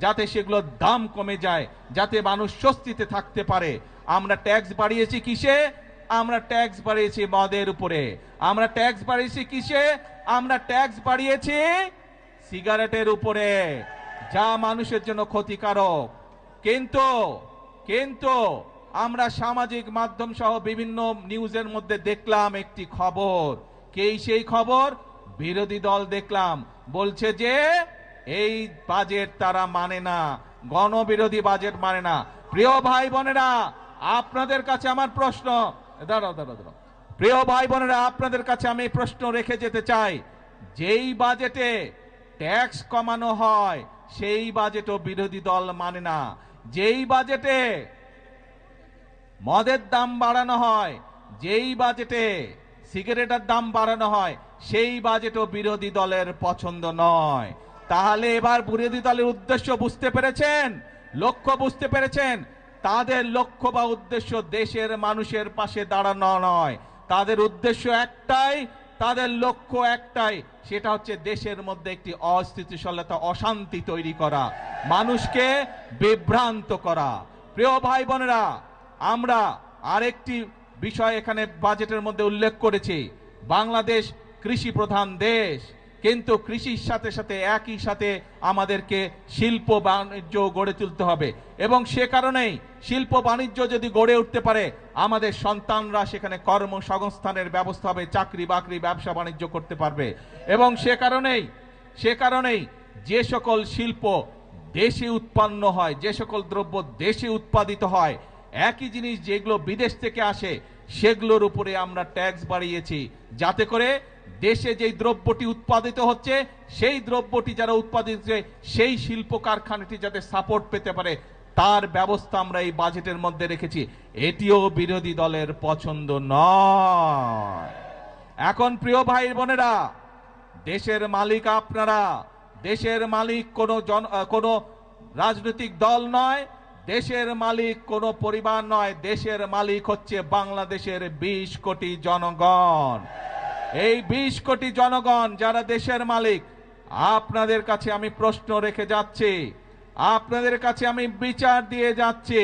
যাতে সেগুলোর দাম কমে যায়, যাতে মানুষ স্বস্তিতে থাকতে পারে। আমরা ট্যাক্স বাড়িয়েছি কিসে? আমরা ট্যাক্স বাড়িয়েছি মদের উপরে। আমরা ট্যাক্স বাড়িয়েছি কিসে? আমরা ট্যাক্স বাড়িয়েছি সিগারেটের উপরে, যা মানুষের জন্য ক্ষতিকারক। কিন্তু কিন্তু আমরা সামাজিক মাধ্যম সহ বিভিন্ন নিউজের মধ্যে দেখলাম একটি খবর। সেই খবর? বিরোধী দল দেখলাম বলছে যে এই বাজেট তারা মানে না, গণবিরোধী বাজেট মানে না। প্রিয় ভাই বোনেরা, আপনাদের কাছে আমার প্রশ্ন, দাঁড়াও দাঁড়াও দাঁড়াও, প্রিয় ভাই বোনেরা, আপনাদের কাছে আমি প্রশ্ন রেখে যেতে চাই, যেই বাজেটে ট্যাক্স কমানো হয় সেই বাজেটও বিরোধী দল মানে না। যেই বাজেটে মদের দাম বাড়ানো হয়, যেই বাজেটে সিগারেটের দাম বাড়ানো হয়, সেই বাজেটও বিরোধী দলের পছন্দ নয়। তাহলে এবার বিরোধী দলের উদ্দেশ্য বুঝতে পেরেছেন, লক্ষ্য বুঝতে পেরেছেন? তাদের লক্ষ্য বা উদ্দেশ্য দেশের মানুষের পাশে দাঁড়ানো নয়। তাদের উদ্দেশ্য একটাই, তাদের লক্ষ্য একটাই, সেটা হচ্ছে দেশের মধ্যে একটি অস্থিতিশীলতা, অশান্তি তৈরি করা, মানুষকে বিভ্রান্ত করা। প্রিয় ভাই বোনেরা, আমরা আরেকটি বিষয় এখানে বাজেটের মধ্যে উল্লেখ করেছি। বাংলাদেশ কৃষি প্রধান দেশ, কিন্তু কৃষির সাথে সাথে একই সাথে আমাদেরকে শিল্প বাণিজ্য গড়ে তুলতে হবে, এবং সে কারণেই শিল্প বাণিজ্য যদি গড়ে উঠতে পারে, আমাদের সন্তানরা সেখানে কর্মসংস্থানের ব্যবস্থা হবে, চাকরি বাকরি ব্যবসা বাণিজ্য করতে পারবে। এবং সে কারণেই যে সকল শিল্প দেশে উৎপন্ন হয়, যে সকল দ্রব্য দেশে উৎপাদিত হয়, একই জিনিস যেগুলো বিদেশ থেকে আসে সেগুলোর উপরে আমরা ট্যাক্স বাড়িয়েছি, যাতে করে দেশে যেই দ্রব্যটি উৎপাদিত হচ্ছে সেই দ্রব্যটি যারা উৎপাদিত হচ্ছে সেই শিল্প কারখানাটি যাতে সাপোর্ট পেতে পারে, তার ব্যবস্থা আমরা এই বাজেটের মধ্যে রেখেছি। এটিও বিরোধী দলের পছন্দ নয়। এখন প্রিয় ভাই বোনেরা, দেশের মালিক আপনারা, দেশের মালিক কোনো রাজনৈতিক দল নয়, দেশের মালিক কোনো পরিবার নয়, দেশের মালিক হচ্ছে বাংলাদেশের 20 কোটি জনগণ। এই 20 কোটি জনগণ যারা দেশের মালিক, আপনাদের কাছে আমি প্রশ্ন রেখে যাচ্ছি, আপনাদের কাছে আমি বিচার দিয়ে যাচ্ছি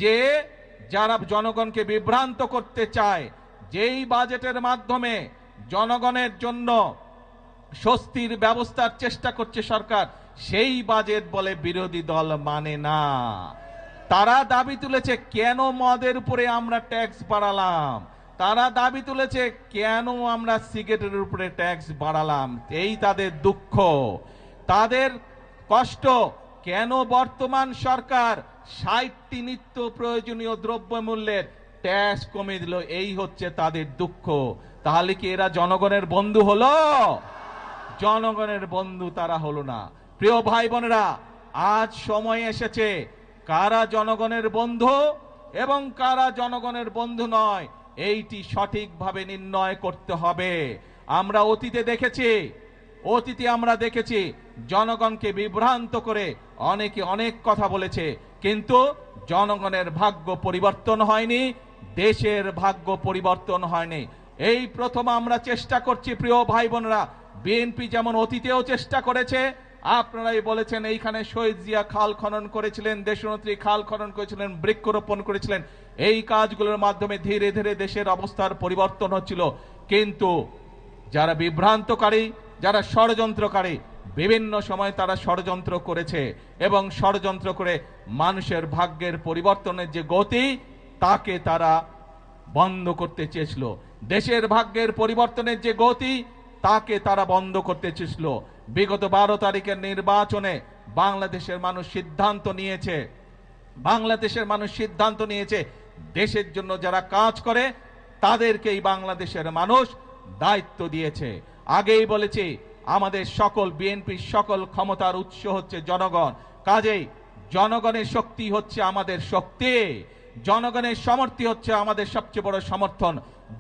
যে যারা জনগণকে বিভ্রান্ত করতে চায়, যেই বাজেটের মাধ্যমে জনগণের জন্য স্বস্তির ব্যবস্থার চেষ্টা করছে সরকার, সেই বাজেট বলে বিরোধী দল মানে না। তারা দাবি তুলেছে কেন মদের উপরে আমরা ট্যাক্স বাড়ালাম, তারা দাবি তুলেছে কেন আমরা সিগারেটের উপরে ট্যাক্স বাড়ালাম। এই তাদের দুঃখ, তাদের কষ্ট। কেন বর্তমান সরকার 60টি নিত্য প্রয়োজনীয় দ্রব্যমূল্যের ট্যাক্স কমে দিল, এই হচ্ছে তাদের দুঃখ। তাহলে কি এরা জনগণের বন্ধু হলো? জনগণের বন্ধু তারা হলো না। প্রিয় ভাই বোনেরা, আজ সময় এসেছে কারা জনগণের বন্ধু এবং কারা জনগণের বন্ধু নয়, এইটি সঠিকভাবে নির্ণয় করতে হবে। আমরা অতীতে আমরা দেখেছি জনগণকে বিভ্রান্ত করে অনেকে অনেক কথা বলেছে, কিন্তু জনগণের ভাগ্য পরিবর্তন হয়নি, দেশের ভাগ্য পরিবর্তন হয়নি। এই প্রথম আমরা চেষ্টা করছি। প্রিয় ভাই বোনেরা, বিএনপি যেমন অতীতেও চেষ্টা করেছে, আপনারাই বলেছেন এইখানে শহীদ জিয়া খাল খনন করেছিলেন, দেশনেত্রী খাল খনন করেছিলেন, বৃক্ষরোপণ করেছিলেন। এই কাজগুলোর মাধ্যমে ধীরে ধীরে দেশের অবস্থার পরিবর্তন হচ্ছিল। কিন্তু যারা বিভ্রান্তকারী, যারা ষড়যন্ত্রকারী, বিভিন্ন সময় তারা ষড়যন্ত্র করেছে এবং ষড়যন্ত্র করে মানুষের ভাগ্যের পরিবর্তনের যে গতি, তাকে তারা বন্ধ করতে চেয়েছিল। দেশের ভাগ্যের পরিবর্তনের যে গতি, তাকে তারা বন্ধ করতে চেয়েছিল। বিগত 12 তারিখের নির্বাচনে বাংলাদেশের মানুষ সিদ্ধান্ত নিয়েছে দেশের জন্য যারা কাজ করে তাদেরকেই বাংলাদেশের মানুষ দায়িত্ব দিয়েছে। আগেই বলেছি, আমাদের সকল বিএনপির সকল ক্ষমতার উৎস হচ্ছে জনগণ। কাজেই জনগণের শক্তি হচ্ছে আমাদের শক্তি, জনগণের সমর্থন হচ্ছে আমাদের সবচেয়ে বড় সমর্থন,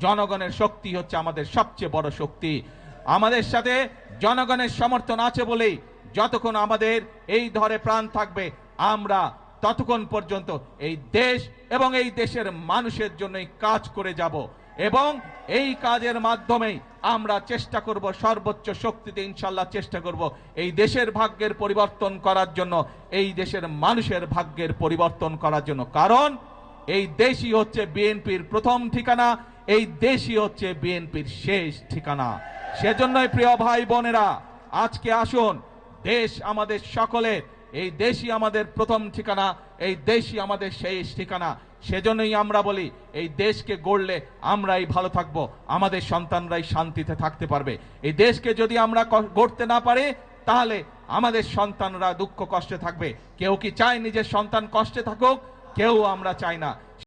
জনগণের শক্তি হচ্ছে আমাদের সবচেয়ে বড় শক্তি। আমাদের সাথে জনগণের সমর্থন আছে বলেই যতক্ষণ আমাদের এই ধরে প্রাণ থাকবে, আমরা ততক্ষণ পর্যন্ত এই দেশ এবং এই দেশের মানুষের জন্যই কাজ করে যাব, এবং এই কাজের মাধ্যমেই আমরা চেষ্টা করব, সর্বোচ্চ শক্তিতে ইনশাল্লাহ চেষ্টা করব এই দেশের ভাগ্যের পরিবর্তন করার জন্য, এই দেশের মানুষের ভাগ্যের পরিবর্তন করার জন্য। কারণ এই দেশই হচ্ছে বিএনপির প্রথম ঠিকানা, এই দেশই হচ্ছে বিএনপির শেষ ঠিকানা। সেজন্যই প্রিয় ভাই বোনেরা, আজকে আসুন, দেশ আমাদের সকলের, এই দেশই আমাদের প্রথম ঠিকানা, এই দেশই আমাদের শেষ ঠিকানা। সেজন্যই আমরা বলি এই দেশকে গড়লে আমরাই ভালো থাকব, আমাদের সন্তানরাই শান্তিতে থাকতে পারবে। এই দেশকে যদি আমরা গড়তে না পারি তাহলে আমাদের সন্তানরা দুঃখ কষ্টে থাকবে। কেউ কি চায় নিজের সন্তান কষ্টে থাকুক? কেউ আমরা চাই না।